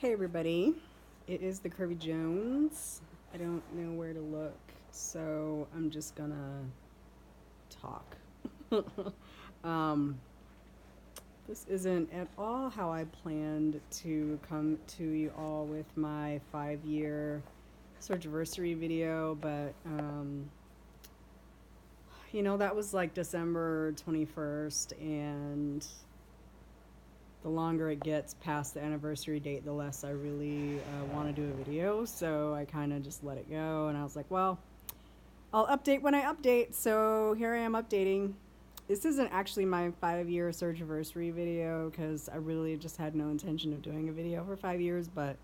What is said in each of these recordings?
Hey everybody, it is the Curvy Jones. I don't know where to look, so I'm just gonna talk. um, this isn't at all how I planned to come to you all with my 5 year Surgiversary video, but that was like December 21st, and the longer it gets past the anniversary date, the less I really want to do a video. So I kind of just let it go. And I was like, well, I'll update when I update. So here I am updating. This isn't actually my 5 year Surgiversary video because I really just had no intention of doing a video for 5 years. But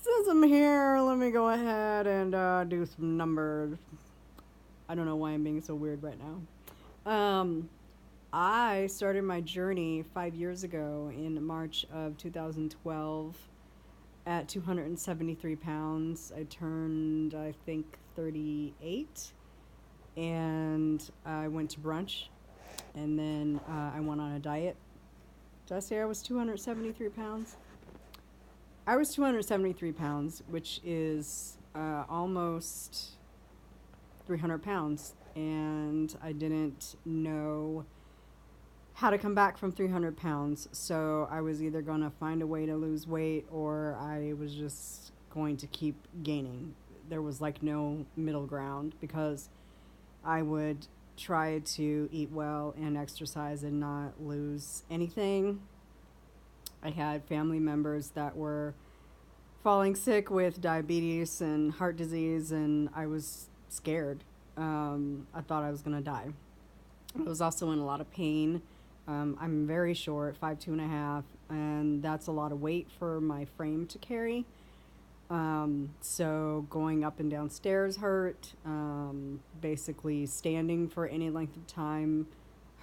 since I'm here, let me go ahead and do some numbers. I don't know why I'm being so weird right now. I started my journey 5 years ago in March of 2012 at 273 pounds. I turned, I think, 38, and I went to brunch, and then I went on a diet. Did I say I was 273 pounds? I was 273 pounds, which is almost 300 pounds, and I didn't know how to come back from 300 pounds. So I was either going to find a way to lose weight or I was just going to keep gaining. There was like no middle ground because I would try to eat well and exercise and not lose anything. I had family members that were falling sick with diabetes and heart disease, and I was scared. I thought I was going to die. I was also in a lot of pain. I'm very short, 5'2.5", and that's a lot of weight for my frame to carry. So going up and down stairs hurt. Basically standing for any length of time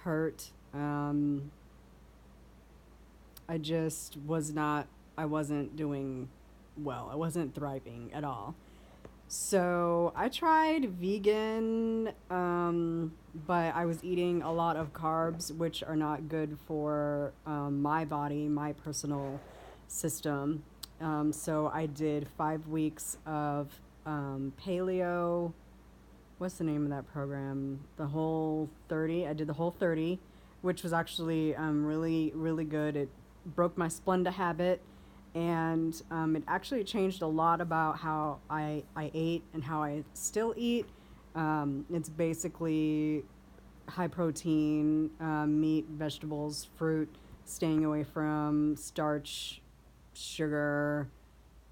hurt. I wasn't doing well. I wasn't thriving at all. So I tried vegan, but I was eating a lot of carbs, which are not good for my body, my personal system. So I did 5 weeks of paleo. What's the name of that program? The Whole 30. I did the Whole 30, which was actually really, really good. It broke my Splenda habit. And it actually changed a lot about how I ate and how I still eat. It's basically high protein, meat, vegetables, fruit, staying away from starch, sugar,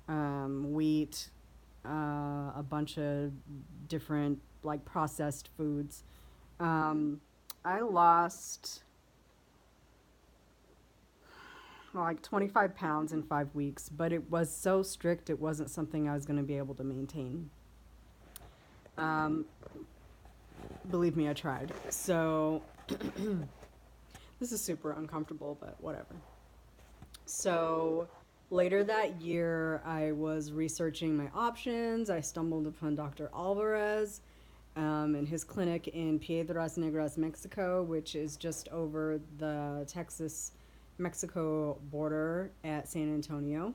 wheat, a bunch of different like processed foods. I lost like 25 pounds in 5 weeks, but it was so strict, it wasn't something I was going to be able to maintain. Um, Believe me, I tried. So, this is super uncomfortable, but whatever. So, later that year, I was researching my options. I stumbled upon Dr. Alvarez in his clinic in Piedras Negras, Mexico, which is just over the Texas Mexico border at San Antonio.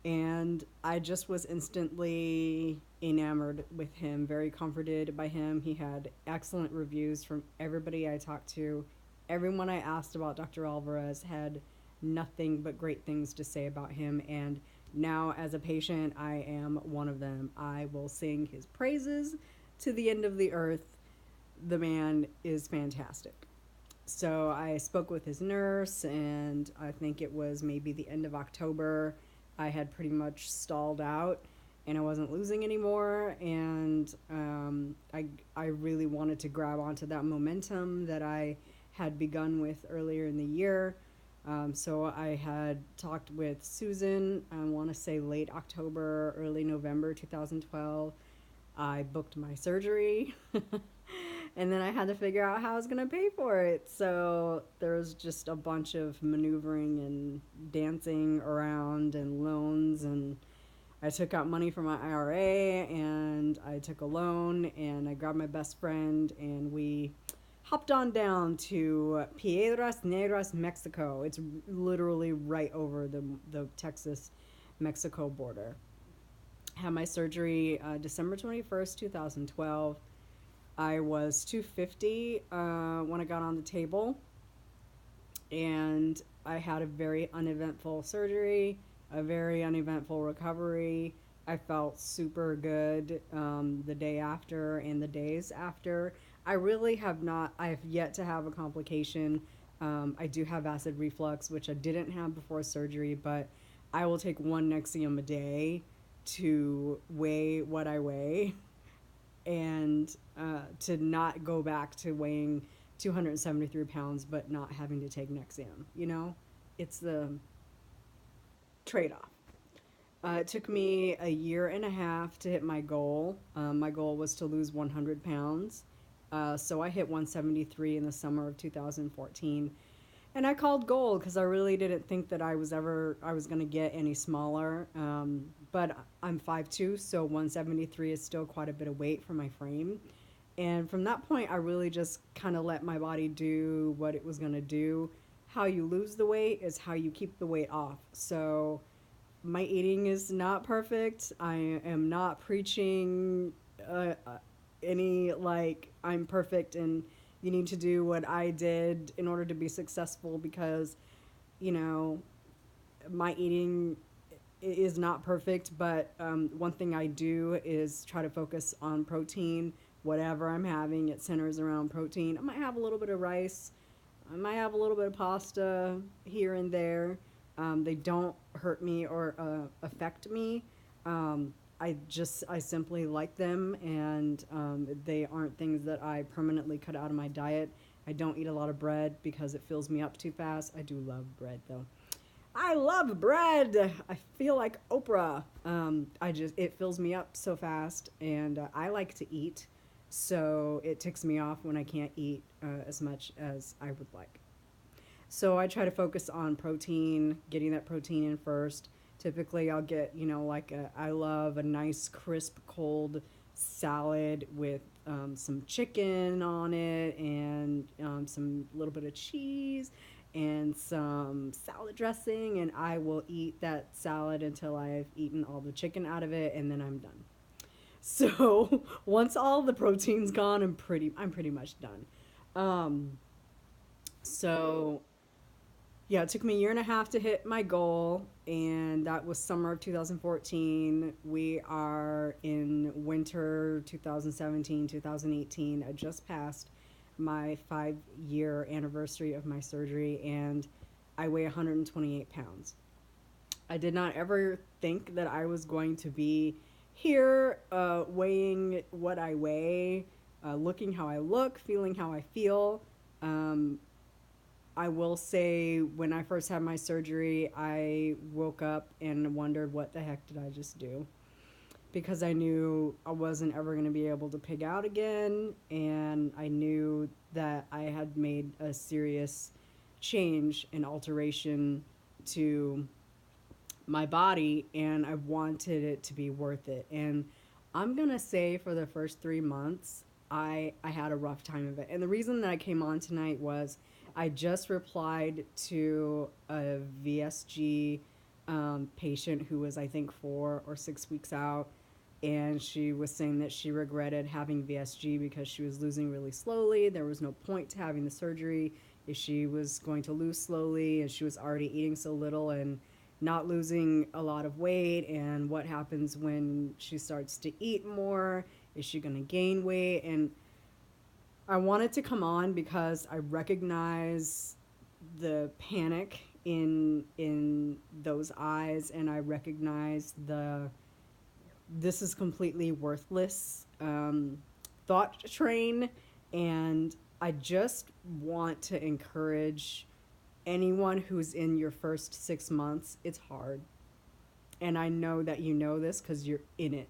And I just was instantly enamored with him, very comforted by him. He had excellent reviews from everybody I talked to. Everyone I asked about Dr. Alvarez had nothing but great things to say about him. And now, as a patient, I am one of them. I will sing his praises to the end of the earth. The man is fantastic. So I spoke with his nurse, and I think it was maybe the end of October. I had pretty much stalled out, and I wasn't losing anymore. And I really wanted to grab onto that momentum that I had begun with earlier in the year. So I had talked with Susan, I want to say late October, early November 2012. I booked my surgery. And then I had to figure out how I was going to pay for it. So there was just a bunch of maneuvering and dancing around and loans. And I took out money from my IRA, and I took a loan, and I grabbed my best friend, and we hopped on down to Piedras Negras, Mexico. It's literally right over the Texas Mexico border. Had my surgery December 21st, 2012. I was 250 when I got on the table, and I had a very uneventful surgery, a very uneventful recovery. I felt super good the day after and the days after. I really have not, I have yet to have a complication. I do have acid reflux, which I didn't have before surgery, but I will take one Nexium a day to weigh what I weigh and to not go back to weighing 273 pounds but not having to take Nexium. You know, it's the trade off. It took me a year and a half to hit my goal. My goal was to lose 100 pounds. So I hit 173 in the summer of 2014. And I called gold because I really didn't think that I was going to get any smaller. But I'm 5'2", so 173 is still quite a bit of weight for my frame. And from that point, I really just kind of let my body do what it was going to do. How you lose the weight is how you keep the weight off. So my eating is not perfect. I am not preaching any like I'm perfect and you need to do what I did in order to be successful, because, you know, my eating is not perfect. But one thing I do is try to focus on protein. Whatever I'm having, it centers around protein. I might have a little bit of rice. I might have a little bit of pasta here and there. They don't hurt me or affect me. I simply like them, and they aren't things that I permanently cut out of my diet. I don't eat a lot of bread because it fills me up too fast. I do love bread though. I love bread. I feel like Oprah. It fills me up so fast, and I like to eat, so it ticks me off when I can't eat as much as I would like. So I try to focus on protein, getting that protein in first. Typically, I'll get, I love a nice, crisp, cold salad with some chicken on it and some little bit of cheese and some salad dressing. And I will eat that salad until I've eaten all the chicken out of it, and then I'm done. So once all the protein's gone, I'm pretty much done. Um, so yeah, it took me a year and a half to hit my goal, and that was summer of 2014. We are in winter 2017, 2018. I just passed my 5-year anniversary of my surgery, and I weigh 128 pounds. I did not ever think that I was going to be here weighing what I weigh, looking how I look, feeling how I feel. Um, I will say, when I first had my surgery, I woke up and wondered, what the heck did I just do? Because I knew I wasn't ever going to be able to pig out again, and I knew that I had made a serious change and alteration to my body, and I wanted it to be worth it. And I'm going to say, for the first 3 months, I had a rough time of it. And the reason that I came on tonight was I just replied to a VSG patient who was, I think, 4 or 6 weeks out. And she was saying that she regretted having VSG because she was losing really slowly. There was no point to having the surgery if she was going to lose slowly, and she was already eating so little and not losing a lot of weight. And what happens when she starts to eat more? Is she going to gain weight? And I wanted to come on because I recognize the panic in those eyes, and I recognize the this is completely worthless thought train. And I just want to encourage anyone who's in your first 6 months. It's hard, and I know that you know this because you're in it,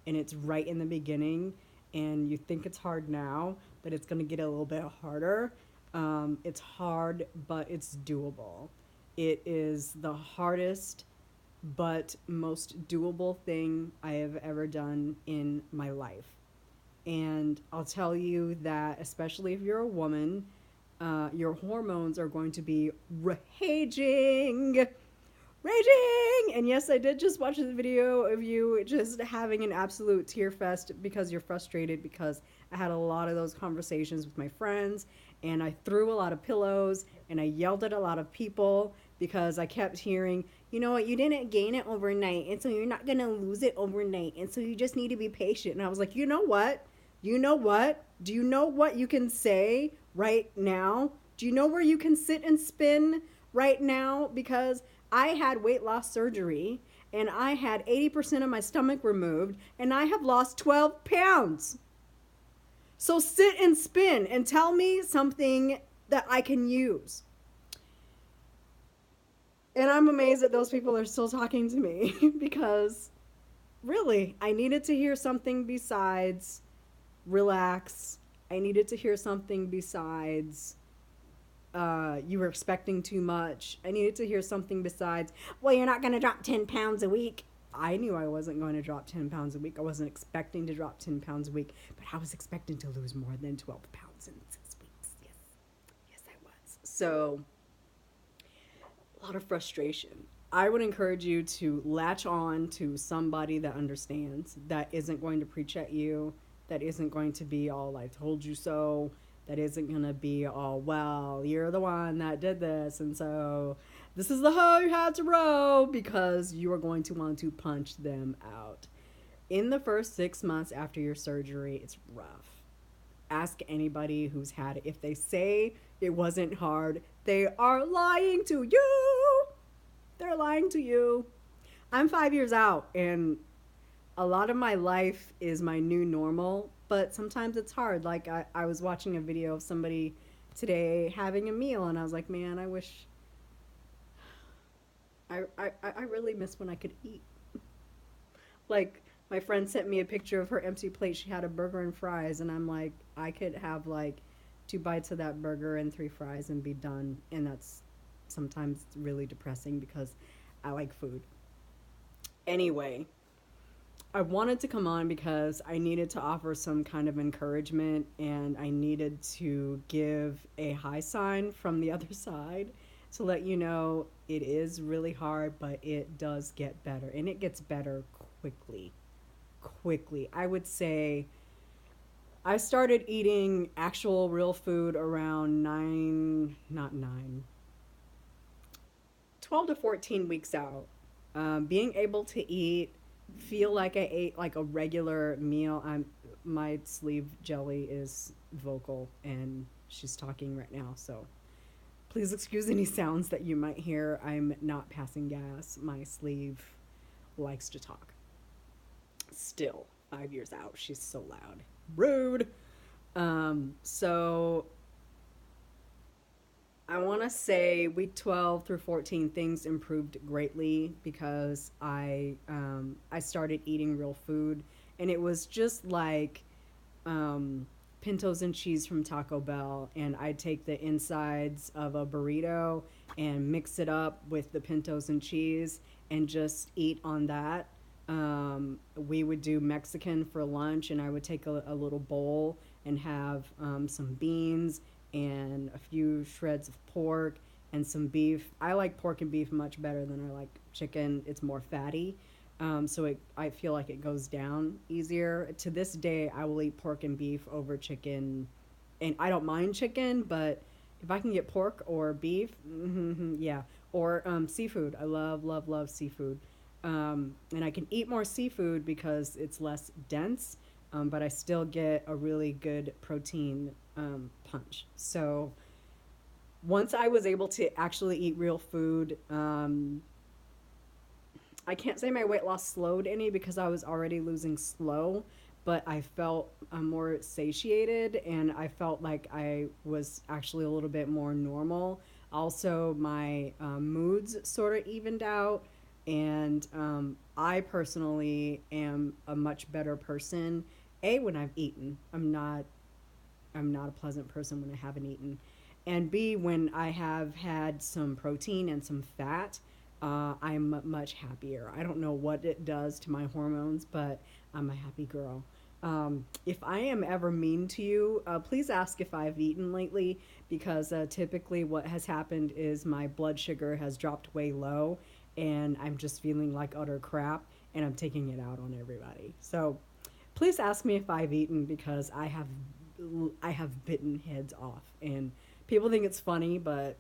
and it's right in the beginning, and you think it's hard now, but it's going to get a little bit harder. It's hard, but it's doable. It is the hardest but most doable thing I have ever done in my life. And I'll tell you that, especially if you're a woman, your hormones are going to be raging. Raging! And yes, I did just watch the video of you just having an absolute tear fest because you're frustrated, because I had a lot of those conversations with my friends, and I threw a lot of pillows and I yelled at a lot of people because I kept hearing, you know what, you didn't gain it overnight, and so you're not going to lose it overnight, and so you just need to be patient. And I was like, you know what? You know what? Do you know what you can say right now? Do you know where you can sit and spin right now? Because I had weight loss surgery and I had 80% of my stomach removed and I have lost 12 pounds. So sit and spin and tell me something that I can use. And I'm amazed that those people are still talking to me because really, I needed to hear something besides relax. I needed to hear something besides you were expecting too much. I needed to hear something besides, well, you're not going to drop 10 pounds a week. I knew I wasn't going to drop 10 pounds a week. I wasn't expecting to drop 10 pounds a week, but I was expecting to lose more than 12 pounds in 6 weeks. Yes, yes, I was. So, a lot of frustration. I would encourage you to latch on to somebody that understands, that isn't going to preach at you, that isn't going to be all, I told you so, that isn't going to be all, well, you're the one that did this, and so this is the hoe you had to row, because you are going to want to punch them out. In the first 6 months after your surgery, it's rough. Ask anybody who's had it. If they say it wasn't hard, they are lying to you. They're lying to you. I'm 5 years out, and a lot of my life is my new normal, but sometimes it's hard. Like, I was watching a video of somebody today having a meal, and I was like, man, I wish. I really miss when I could eat. Like, my friend sent me a picture of her empty plate. She had a burger and fries, and I'm like, I could have like 2 bites of that burger and 3 fries and be done. And that's sometimes really depressing because I like food. Anyway, I wanted to come on because I needed to offer some kind of encouragement, and I needed to give a high sign from the other side to let you know it is really hard, but it does get better, and it gets better quickly. Quickly. I would say I started eating actual real food around not nine, 12 to 14 weeks out. Being able to eat, feel like I ate like a regular meal. My sleeve jelly is vocal and she's talking right now, so please excuse any sounds that you might hear. I'm not passing gas. My sleeve likes to talk. Still, 5 years out, she's so loud. Rude. So I want to say week 12 through 14 things improved greatly because I started eating real food, and it was just like pintos and cheese from Taco Bell, and I'd take the insides of a burrito and mix it up with the pintos and cheese and just eat on that. We would do Mexican for lunch, and I would take a little bowl and have some beans and a few shreds of pork and some beef. I like pork and beef much better than I like chicken. It's more fatty. I feel like it goes down easier. To this day, I will eat pork and beef over chicken. And I don't mind chicken, but if I can get pork or beef, yeah. Or seafood. I love, love, love seafood. And I can eat more seafood because it's less dense, but I still get a really good protein punch. So once I was able to actually eat real food, I can't say my weight loss slowed any because I was already losing slow, but I felt more satiated and I felt like I was actually a little bit more normal. Also, my moods sort of evened out, and I personally am a much better person. A, when I've eaten, I'm not a pleasant person when I haven't eaten. And B, when I have had some protein and some fat, I'm much happier. I don't know what it does to my hormones, but I'm a happy girl. If I am ever mean to you, please ask if I've eaten lately because typically what has happened is my blood sugar has dropped way low and I'm just feeling like utter crap and I'm taking it out on everybody. So please ask me if I've eaten because I have bitten heads off and people think it's funny, but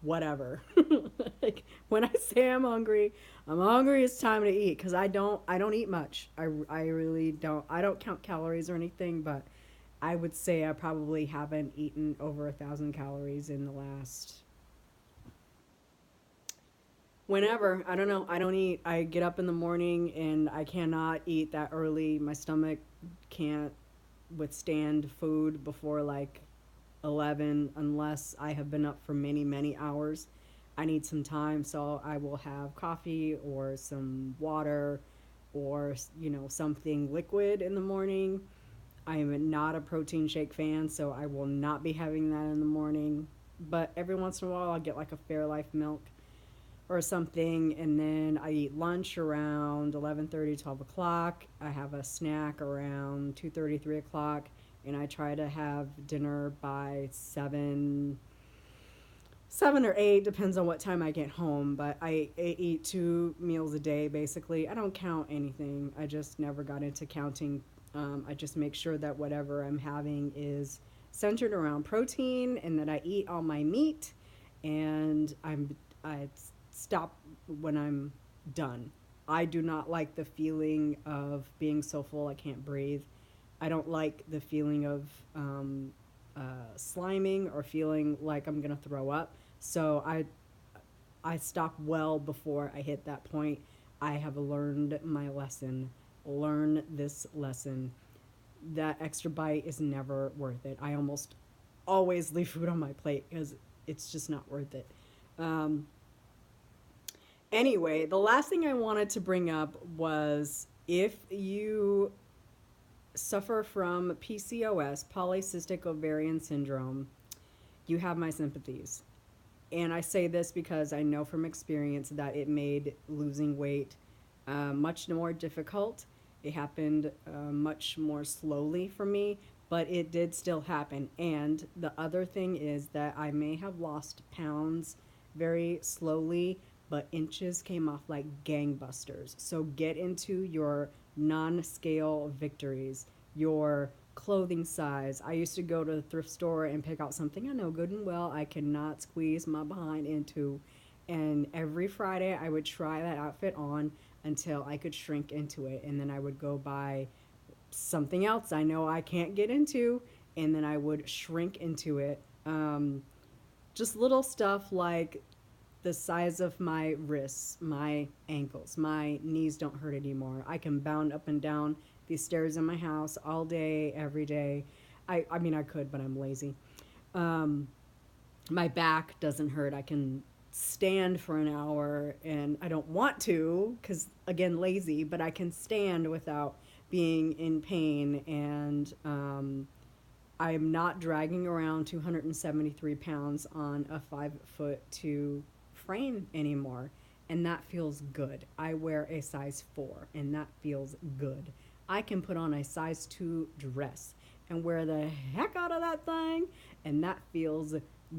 whatever. Like when I say I'm hungry. It's time to eat because I don't eat much. I really don't. I don't count calories or anything, but I would say I probably haven't eaten over 1,000 calories in the last whenever. I don't know. I don't eat. I get up in the morning and I cannot eat that early. My stomach can't withstand food before like 11 unless I have been up for many, many hours. I need some time, so I will have coffee or some water or, something liquid in the morning. I am not a protein shake fan, so I will not be having that in the morning. But every once in a while, I'll get like a Fairlife milk or something, and then I eat lunch around 11:30, 12 o'clock. I have a snack around 2:30, 3 o'clock, and I try to have dinner by 7 or 8, depends on what time I get home. But I eat 2 meals a day basically. I don't count anything. I just never got into counting. I just make sure that whatever I'm having is centered around protein and that I eat all my meat, and I stop when I'm done. I do not like the feeling of being so full I can't breathe. I don't like the feeling of sliming or feeling like I'm gonna throw up. So I stop well before I hit that point. I have learned my lesson. Learn this lesson. That extra bite is never worth it. I almost always leave food on my plate because it's just not worth it. Um, anyway, the last thing I wanted to bring up was if you suffer from PCOS, polycystic ovarian syndrome, you have my sympathies. And I say this because I know from experience that it made losing weight much more difficult. It happened much more slowly for me, but it did still happen. And the other thing is that I may have lost pounds very slowly, but inches came off like gangbusters. So get into your non scale victories, your clothing size. I used to go to the thrift store and pick out something I know good and well I cannot squeeze my behind into. And every Friday I would try that outfit on until I could shrink into it. And then I would go buy something else I know I can't get into. And then I would shrink into it. Just little stuff like the size of my wrists, my ankles, my knees don't hurt anymore. I can bound up and down these stairs in my house all day, every day. I mean, I could, but I'm lazy. Um, my back doesn't hurt. I can stand for an hour and I don't want to because, again, lazy, but I can stand without being in pain. And I am not dragging around 273 pounds on a 5'2" frame anymore. And that feels good. I wear a size 4, and that feels good. I can put on a size 2 dress and wear the heck out of that thing, and that feels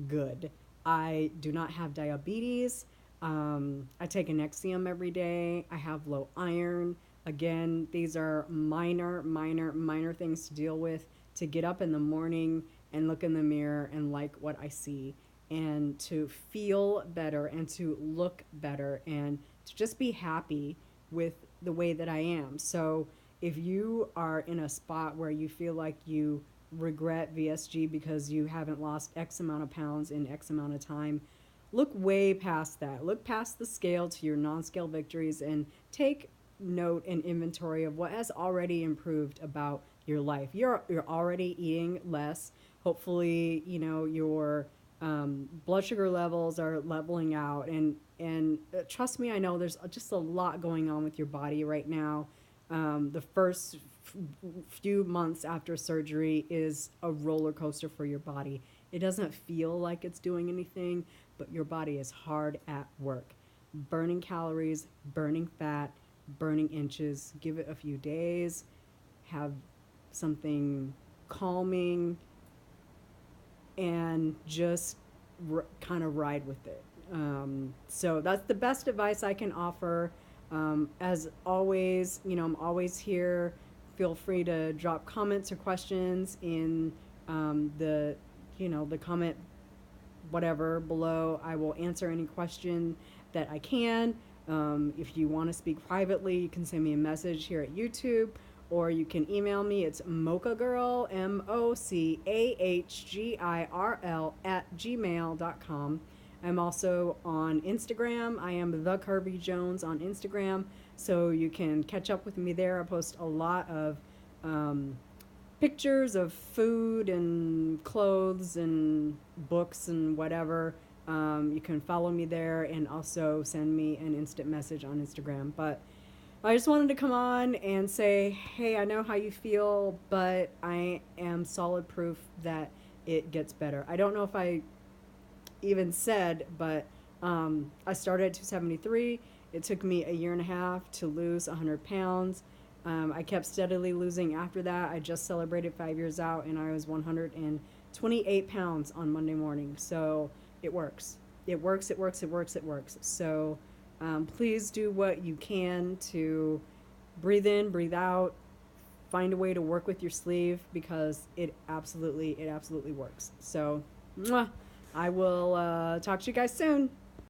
good. I do not have diabetes. I take an Nexium every day. I have low iron. Again, these are minor, minor, minor things to deal with, to get up in the morning and look in the mirror and like what I see and to feel better and to look better and to just be happy with the way that I am. So if you are in a spot where you feel like you regret VSG because you haven't lost X amount of pounds in X amount of time, look way past that. Look past the scale to your non scale victories and take note and inventory of what has already improved about your life. You're already eating less. Hopefully, your blood sugar levels are leveling out, and trust me, I know there's just a lot going on with your body right now. The first few months after surgery is a roller coaster for your body. It doesn't feel like it's doing anything, but your body is hard at work, burning calories, burning fat, burning inches. Give it a few days, have something calming and just kind of ride with it. So that's the best advice I can offer. As always, I'm always here. Feel free to drop comments or questions in the, the comment whatever below. I will answer any question that I can. If you want to speak privately, you can send me a message here at YouTube, or you can email me. It's mochagirl, MOCAHGIRL @gmail.com. I'm also on Instagram. I am the Kirby Jones on Instagram, so you can catch up with me there. I post a lot of pictures of food and clothes and books and whatever. You can follow me there and also send me an instant message on Instagram. But I just wanted to come on and say, hey, I know how you feel, but I am solid proof that it gets better. I don't know if I even said, but I started at 273. It took me a year and a half to lose 100 pounds. I kept steadily losing after that. I just celebrated 5 years out, and I was 128 pounds on Monday morning. So it works. It works, it works, it works, it works. So please do what you can to breathe in, breathe out, find a way to work with your sleeve, because it absolutely works. So, mwah, I will talk to you guys soon.